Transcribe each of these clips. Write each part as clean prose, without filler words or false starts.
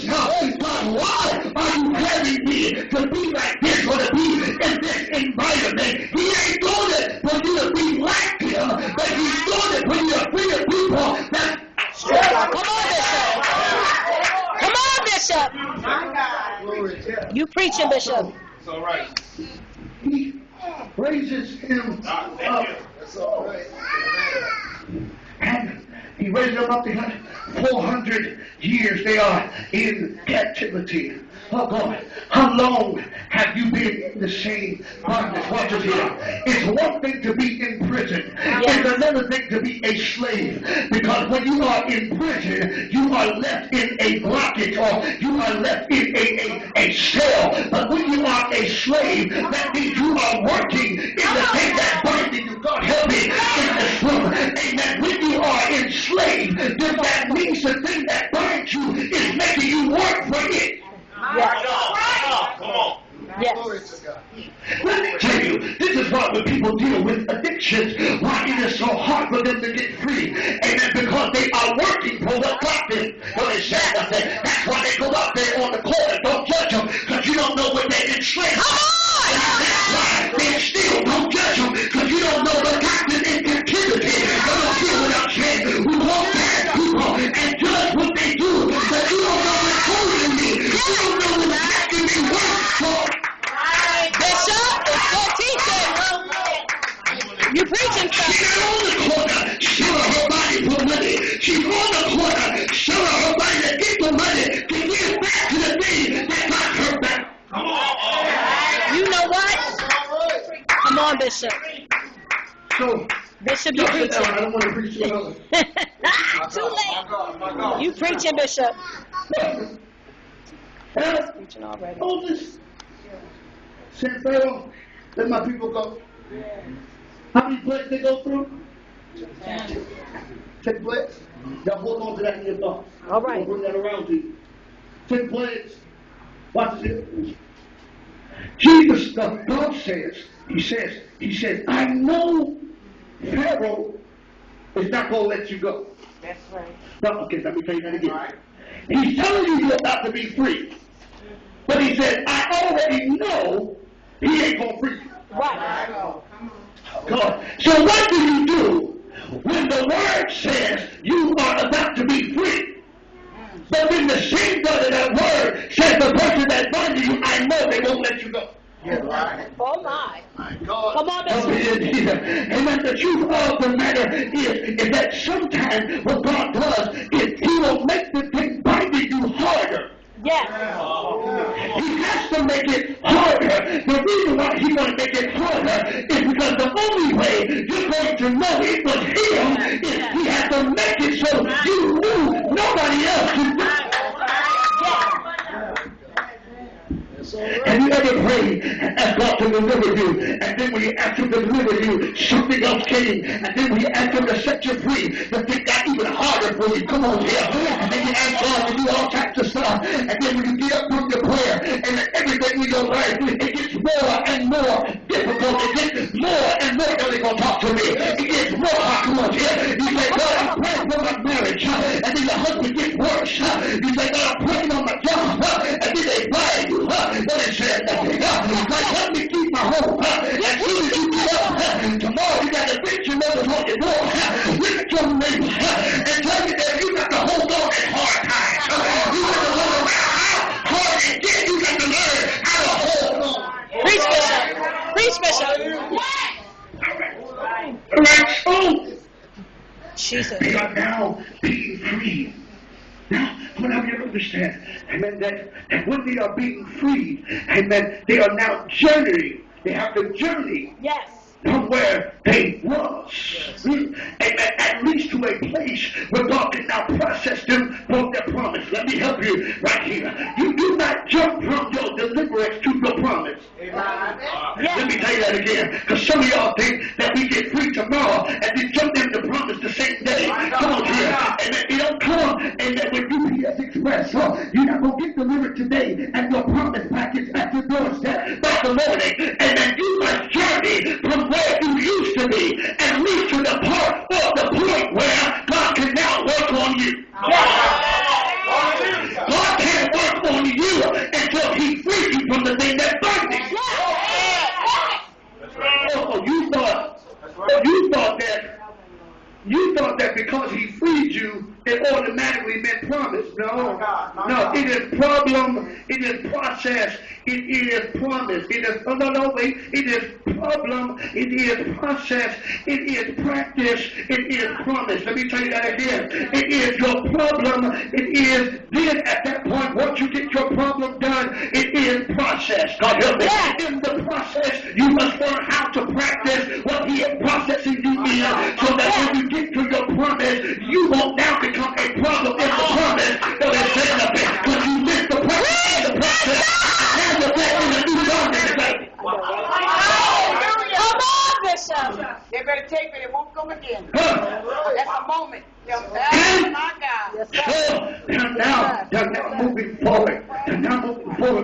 God, why are you having me to be like this or to be in this environment? He ain't doing it for you to be like him, but he's doing it when you're free of people that... Come on, Bishop. You preaching, Bishop. It's all right. He raises him up. That's all right. And he raised them up to 400 years. They are in captivity. Oh God, how long have you been in the same bondage? Watch it here. It's one thing to be in prison. It's another thing to be a slave. Because when you are in prison, you are left in a blockage or you are left in a cell. But when you are a slave, that means you are working in the thing that binding you. God help me in this room. Amen. When you are enslaved, then that means the thing that binds you is making you work for it. Yes. Come on. Yes. Let me tell you, this is why when people deal with addictions, why it is so hard for them to get free. Amen. Because they are working for what got them. Well, they said nothing. That's why they go out there on the corner. Don't judge them, because you don't know what they're enslaved. That's why they still don't judge them, because you don't know what got them in captivity. You don't hear what I'm saying. We walk past people and judge what they do, but you don't know what's holding me. You don't know what's making me work for. Bishop, it's good teaching. You preaching She's stuff. on the corner, selling her body for money. She's on the corner, selling her body to get the money to give back to the thing that got her back. Come on. You know what? Come on, Bishop. So, Bishop, you I preaching. don't want to preach to another. Too late. You preaching, Bishop. Preaching already. Moses said, Pharaoh, let my people go. How many plagues they go through? 10 plagues. Y'all hold on to that in your thoughts. All right. I'll bring that around to you. 10 plagues. Watch this. Jesus, God says, he says, I know Pharaoh is not going to let you go. That's right. No, okay, let me tell you that again. He's telling you you're about to be free. But he said, I already know he ain't going to free you. Right. God. So what do you do when the word says you are about to be free? But when the same God of that word says the person that's binding you, I know they won't let you go. Yeah, right. Oh my. God. Come on, Oh, Bishop. Amen. The truth of the matter is that sometimes what God does is he will make the thing binding you harder. Yes. He has to make it harder. The reason why he's going to make it harder is because the only way you're going to know it was him is he has to make it so you knew nobody else could do it. Have you ever prayed and asked God to deliver you? And then when you asked him to deliver you, something else came. And then when you asked him to set you free, the thing got even harder for you. Come on here. And then you ask God to do all types of stuff. And then when you get up from your prayer, and then everything in your life, it gets more and more difficult. It gets more and more. Now they're going to talk to me. It gets more. Come on here. You say, God, I'm praying for my marriage. And then your husband gets worse. You say, God, I'm praying on my job. And then they fire you. But it said nothing. Like, help me keep my hope. As soon as you get up, tomorrow you got to fix your mother's on your door. Look at your neighbor and tell me that you got to hold on in hard times. You got to hold around hard and then you got to learn how to hold on. Preach, Bishop. Preach, Bishop. Right, so Jesus. they are now being free. Now, I want you to understand, amen, that when they are being freed, amen, they are now journeying. They have to journey Yes. from where they was. Amen. At least to a place where God can now process them from their promise. Let me help you right here. You do not jump from your deliverance to your promise. Let me tell you that again. Because some of y'all think that we get free tomorrow and then jump into promise the same day. Come on here. And then you don't come and then when UPS Express, you're not going to get delivered today and your promise package at your doorstep by the morning. And then you must journey from where you used to be and reach to the part or the point where God can now work on you. God can't work promise. No. No, it is problem. It is process. It is promise. It is, no, wait. It is problem. It is process. It is practice. It is promise. Let me tell you that again. It is your problem. It is then at that point, once you get your problem done, it is process. God help me. In the process, you must learn how to practice what he is processing you in, so that when you get to your promise, you won't now become a problem in the promise. But it's saying nothing because you missed the process in the process. Now you're back in a new garment today. Come on, Bishop. They better take me. They won't come again. Huh. That's a moment. Oh, my God. Now moving forward.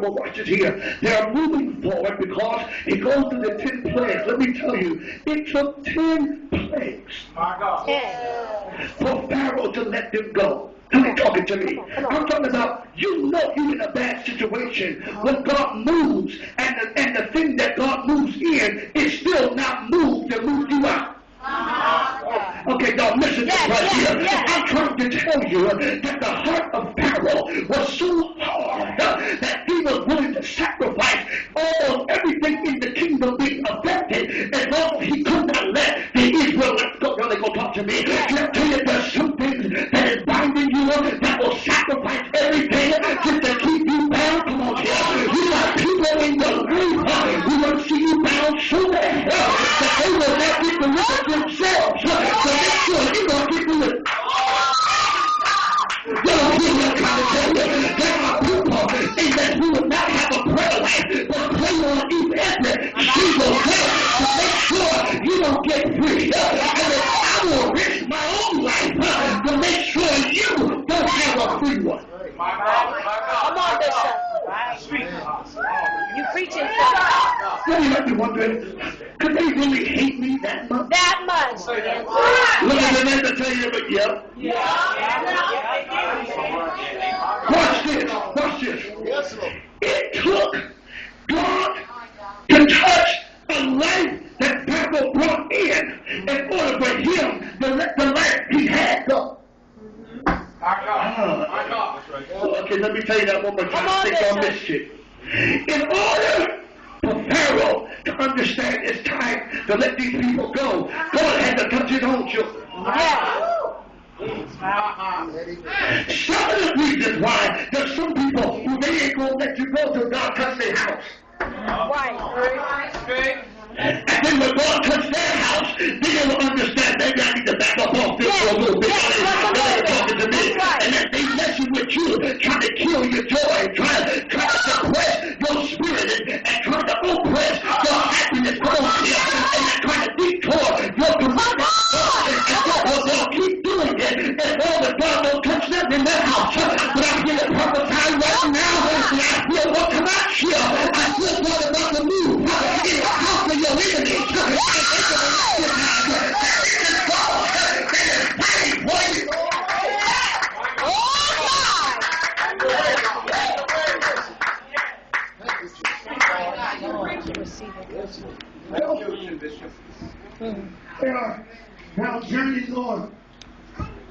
Well, watch it here. They are moving forward because it goes to the 10 plagues. Let me tell you, it took 10 plagues for Pharaoh to let them go. How are talking to me? I'm talking about, you know you're in a bad situation when God moves, and the thing that God moves in is still not moved to move you out. Okay, y'all listen to this right here. I'm trying to tell you that the heart of Pharaoh was so hard that he was willing to sacrifice almost everything in the kingdom being affected as long as he could not let the Israelites go. Y'all ain't gonna talk to me. Can I tell you there's some things that is binding you that will sacrifice everything just to keep you bound? Come on, here. You got people in your life who want to see you bound so bad that they will not get delivered themselves. So make sure you're going to get delivered. There are people that who will not have a prayer life, but pray on each effort. She will pray to make sure you don't get free. And I will risk my own life to make sure you don't have a free one. Come on, Bishop. You preaching for Let me let you wondering, could they really hate me that much? that much. Look at the man to tell you, but yeah. Watch this. Yes, Lord. It took God to touch a life that Pharaoh brought in order for him to let the life he had go. Okay, let me tell you that one more time. I think I missed it. In order for Pharaoh to understand it's time to let these people go, God had to touch his own children. Some of the reasons why there's some people who they ain't gonna let you go till God touch their house. And then when God touch their house, then they will understand maybe I need to back up off this for a little bit. They're talking to me. And if they messing with you, trying to kill your joy, trying to suppress your spirit, and trying to oppress your happiness, come on here, and they're trying to detour your commitment. And God will keep doing it as long as God don't touch them in their house. But I'm here to prophesy right now, and I feel what come out here. I feel what about to move in the house of your enemies. They are now journeying on,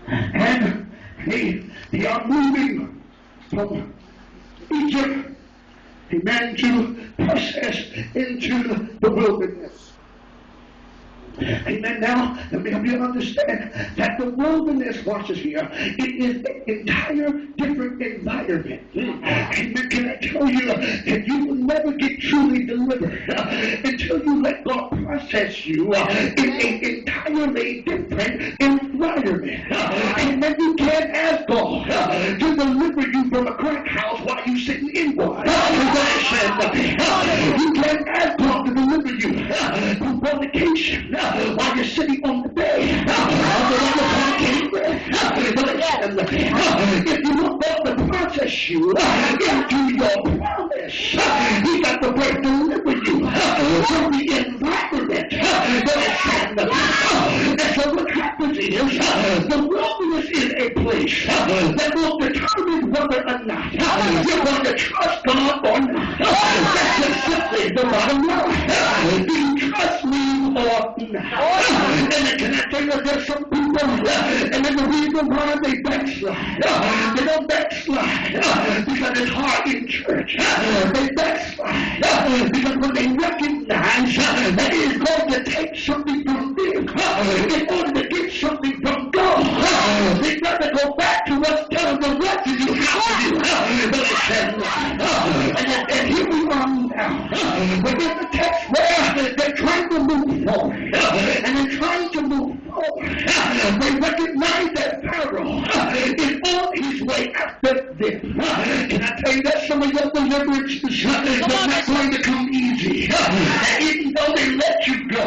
and they are moving from Egypt, amen, to process into the wilderness. Amen. Now, let me help you understand that the wilderness, watch this here, it is an entire different environment. Amen. Can I tell you that you will never get truly delivered until you let God process you in an entirely different environment. Amen. You can't ask God to deliver you from a crack house while you're sitting in one. You can't ask God to deliver you from fornication while you're sitting on the bed. If you want God to process you into your promise, He got to break deliver you from the environment and so what happens is the wilderness is a place that will determine whether or not you're going to trust God or not. That's just simply the bottom line. Do you trust me or not? And can I tell you there's some people God. And then the reason why they backslide, they don't backslide because it's hard in church. They backslide because when they recognize that it is going to take something from them in order to get something from God, they got to go back to what's telling them what to do, how to do. And here we are now. We're in the text where they're trying to move forward. And they're trying to move forward. They recognize that Pharaoh is on his way after them. Can I tell you that some of your deliverance is not going to come easy? And even though they let you go,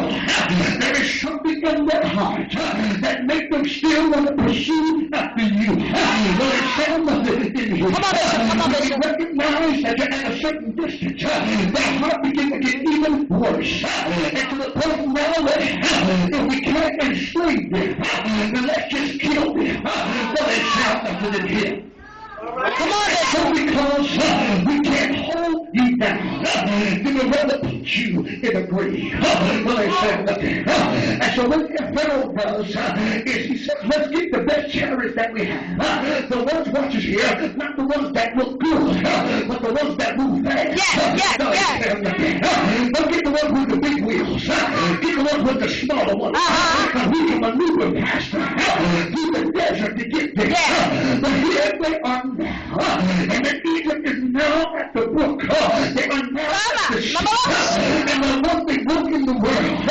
there is something in their heart that makes them still want to pursue after you. There is some of it in you. They recognize that you're at a certain distance. Their heart begins to get even worse. And to the point now that if we can't enslave them, then let's just kill them. Well, it sounds like it here. Come on, so because we can't hold you down, then we'd rather put you in a grave. Well, they said nothing. And so what Pharaoh does is he says, let's get the best chariots that we have. The ones watches here, not the ones that look good, but the ones that move fast. Don't get the ones with the big wheels. Get the ones with the smaller ones. Because we can maneuver past them through the desert to get there. But here they are now. And then Egypt is now at the brook. They are now at the sea. And the one thing look in the world,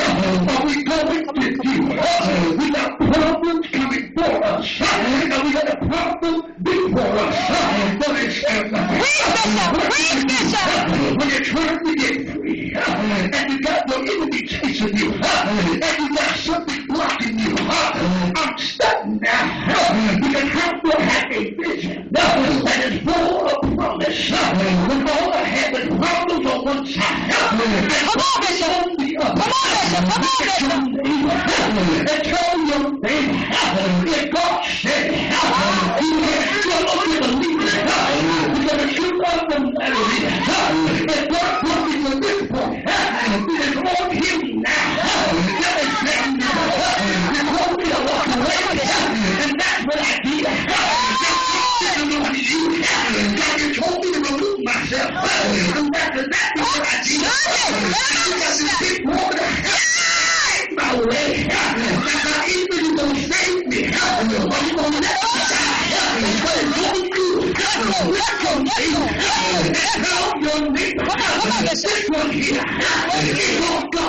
are we going to do? We got problems coming for us. And we got a problem before us. But it's when you're trying to get free, and you got your enemy chasing you, and you got something blocking you, I'm stuck now. Because how do I have a vision that is full of promise? When all I have is problems on one side, and on the other. And tell your neighbor, if God said, He has still only believed it. Because if you love them, if God brought me to this point, it is on Him now. That is them now. He told me to walk away, and that's what I did. God, you told me to remove myself, and that's exactly what I did. I got this big water my way. Now, either you're going to save me, or you're going to let me die. But it's going good. Let your neighbor, and tell your neighbor, this one here is on God.